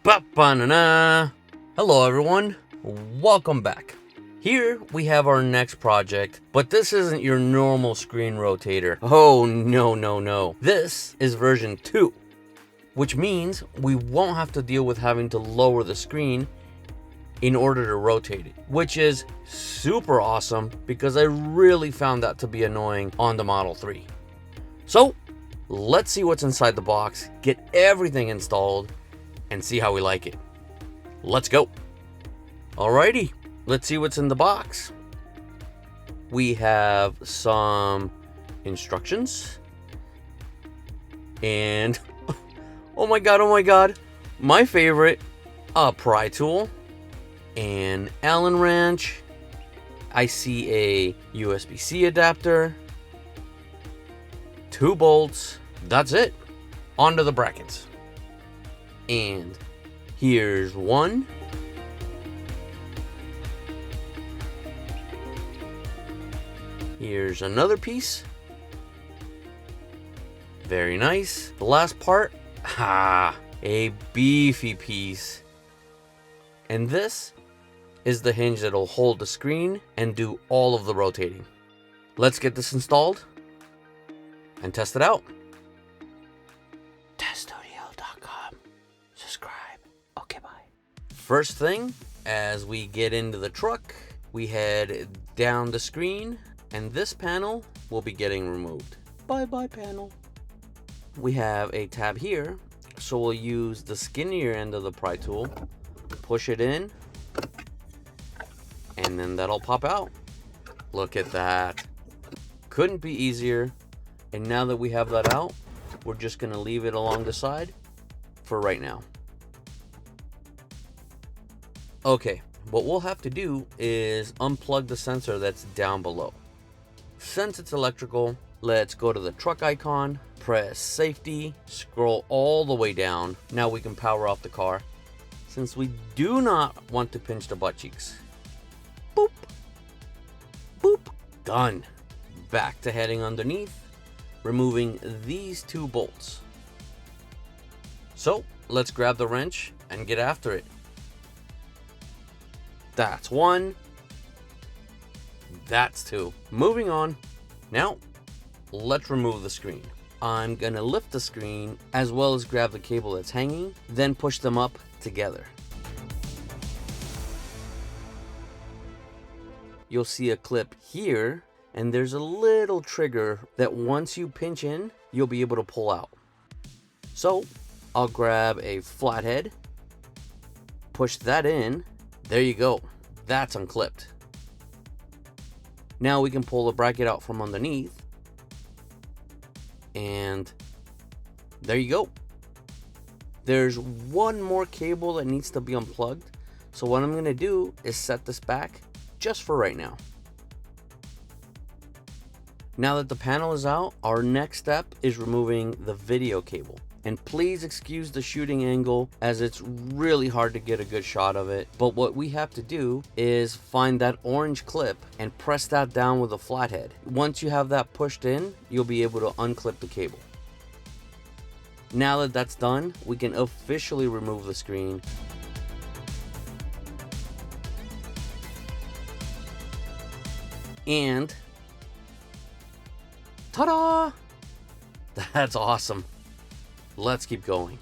Ba-ba-na-na. Hello everyone, welcome back. Here we have our next project, but this isn't your normal screen rotator. Oh no. This is version 2, which means we won't have to deal with having to lower the screen in order to rotate it, which is super awesome because I really found that to be annoying on the Model 3. So let's see what's inside the box, get everything installed, and see how we like it. Let's go. Alrighty, let's see what's in the box. We have some instructions and oh my god, my favorite, a pry tool, an Allen wrench. I see a USB-C adapter, 2 bolts. That's it. Onto the brackets. And here's one. Here's another piece. Very nice. The last part, a beefy piece. And this is the hinge that'll hold the screen and do all of the rotating. Let's get this installed and test it out. Tesstudio.com. Subscribe. Okay, bye. First thing, as we get into the truck, we head down the screen, and this panel will be getting removed. Bye panel. We have a tab here, so we'll use the skinnier end of the pry tool, push it in, and then that'll pop out. Look at that. Couldn't be easier. And now that we have that out, we're just gonna leave it along the side for right now. Okay, what we'll have to do is unplug the sensor that's down below. Since it's electrical, let's go to the truck icon, press safety, scroll all the way down. Now we can power off the car, since we do not want to pinch the butt cheeks. Boop. Boop. Done. Back to heading underneath, removing these 2 bolts. So let's grab the wrench and get after it. That's 1. That's 2. Moving on. Now, let's remove the screen. I'm gonna lift the screen as well as grab the cable that's hanging, then push them up together. You'll see a clip here, and there's a little trigger that once you pinch in, you'll be able to pull out. So, I'll grab a flathead, push that in. There you go. That's unclipped. Now we can pull the bracket out from underneath. And there you go. There's one more cable that needs to be unplugged. So what I'm going to do is set this back just for right now. Now that the panel is out, our next step is removing the video cable. And please excuse the shooting angle as it's really hard to get a good shot of it. But what we have to do is find that orange clip and press that down with a flathead. Once you have that pushed in, you'll be able to unclip the cable. Now that that's done, we can officially remove the screen. And ta-da! That's awesome. Let's keep going.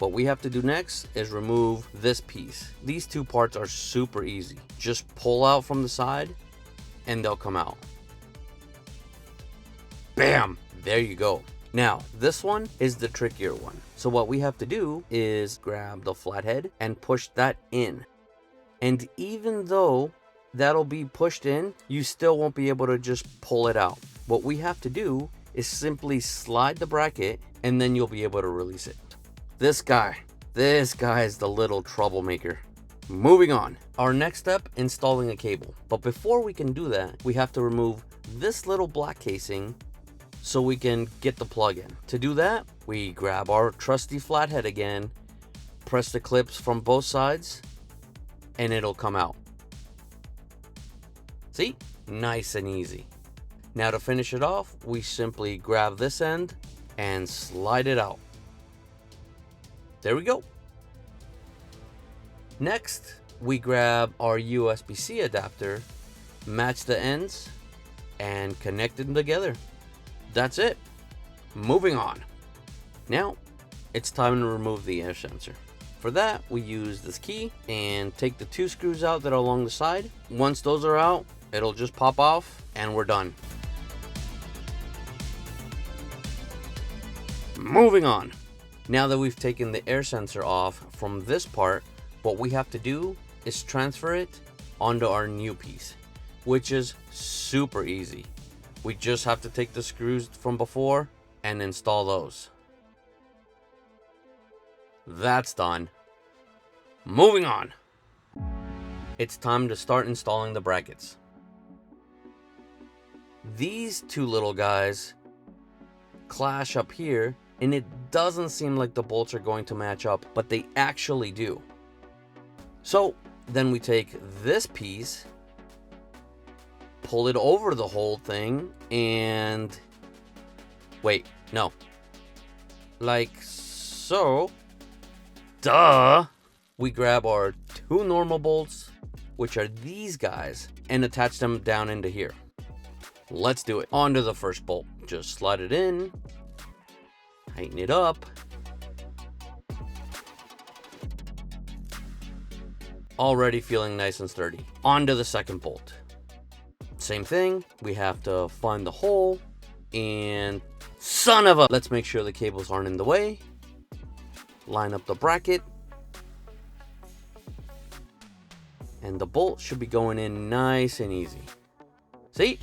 What we have to do next is remove this piece. These 2 parts are super easy. Just pull out from the side and they'll come out. Bam! There you go. Now, this one is the trickier one. So what we have to do is grab the flathead and push that in. And even though that'll be pushed in, you still won't be able to just pull it out. What we have to do is simply slide the bracket and then you'll be able to release it. This guy is the little troublemaker. Moving on. Our next step, installing a cable. But before we can do that, we have to remove this little black casing so we can get the plug in. To do that, we grab our trusty flathead again, press the clips from both sides, and it'll come out. See? Nice and easy. Now to finish it off, we simply grab this end and slide it out. There we go. Next, we grab our USB-C adapter, match the ends, and connect them together. That's it. Moving on. Now, it's time to remove the air sensor. For that, we use this key and take the 2 screws out that are along the side. Once those are out, it'll just pop off and we're done. Moving on. Now that we've taken the air sensor off from this part, what we have to do is transfer it onto our new piece, which is super easy. We just have to take the screws from before and install those. That's done. Moving on. It's time to start installing the brackets. These 2 little guys clash up here, and it doesn't seem like the bolts are going to match up, but they actually do. So then we take this piece, pull it over the whole thing, and wait, no, like so. Duh! We grab our 2 normal bolts, which are these guys, and attach them down into here. Let's do it. Onto the first bolt. Just slide it in, tighten it up. Already feeling nice and sturdy. Onto the second bolt. Same thing, we have to find the hole, and son of a... Let's make sure the cables aren't in the way. Line up the bracket. And the bolt should be going in nice and easy. See?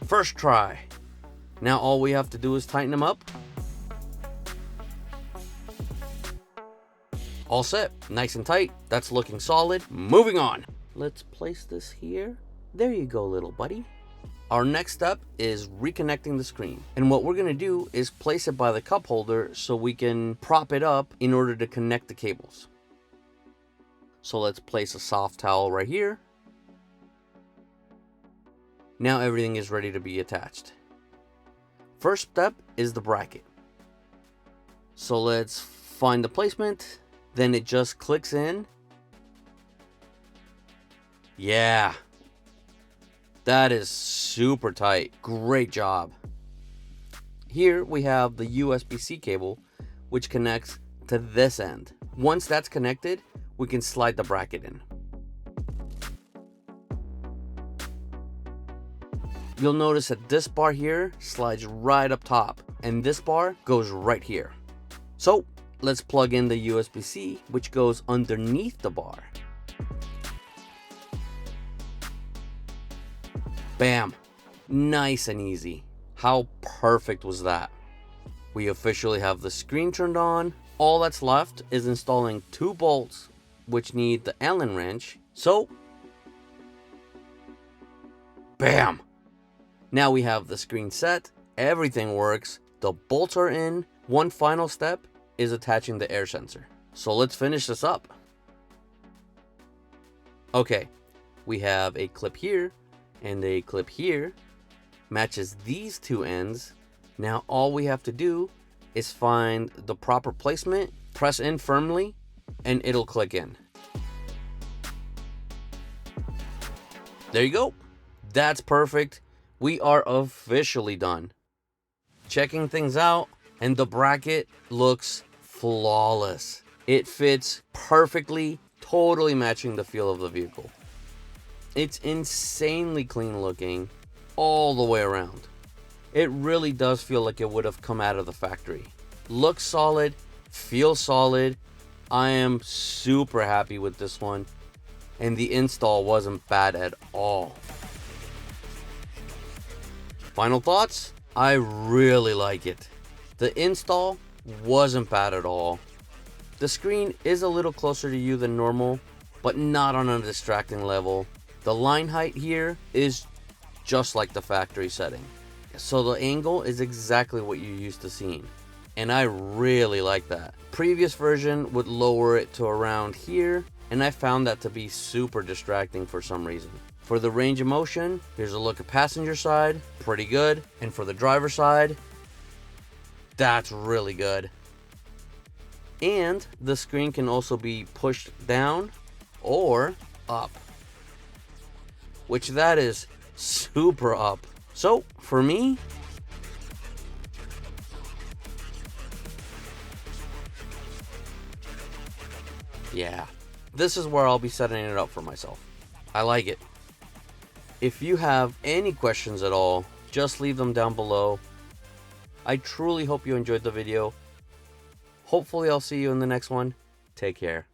First try. Now all we have to do is tighten them up. All set, nice and tight. That's looking solid. Moving on. Let's place this here. There you go, little buddy. Our next step is reconnecting the screen. And what we're gonna do is place it by the cup holder so we can prop it up in order to connect the cables. So let's place a soft towel right here. Now everything is ready to be attached. First step is the bracket. So let's find the placement. Then it just clicks in. Yeah. That is super tight. Great job. Here we have the USB-C cable, which connects to this end. Once that's connected, we can slide the bracket in. You'll notice that this bar here slides right up top, and this bar goes right here. So let's plug in the USB-C, which goes underneath the bar. Bam! Nice and easy. How perfect was that? We officially have the screen turned on. All that's left is installing 2 bolts, which need the Allen wrench. So, bam! Now we have the screen set. Everything works. The bolts are in. One final step is attaching the air sensor. So let's finish this up. Okay, we have a clip here and a clip here. Matches these 2 ends. Now all we have to do is find the proper placement, press in firmly, and it'll click in. There you go. That's perfect. We are officially done. Checking things out, and the bracket looks flawless. It fits perfectly, totally matching the feel of the vehicle. It's insanely clean looking all the way around. It really does feel like it would have come out of the factory. Looks solid, feels solid. I am super happy with this one, and the install wasn't bad at all. Final thoughts? I really like it. The install wasn't bad at all. The screen is a little closer to you than normal, but not on a distracting level. The line height here is just like the factory setting. So the angle is exactly what you're used to seeing. And I really like that. Previous version would lower it to around here, and I found that to be super distracting for some reason. For the range of motion, here's a look at passenger side, pretty good. And for the driver side, that's really good. And the screen can also be pushed down or up, which that is super up. So for me, yeah, this is where I'll be setting it up for myself. I like it. If you have any questions at all, just leave them down below. I truly hope you enjoyed the video. Hopefully I'll see you in the next one. Take care.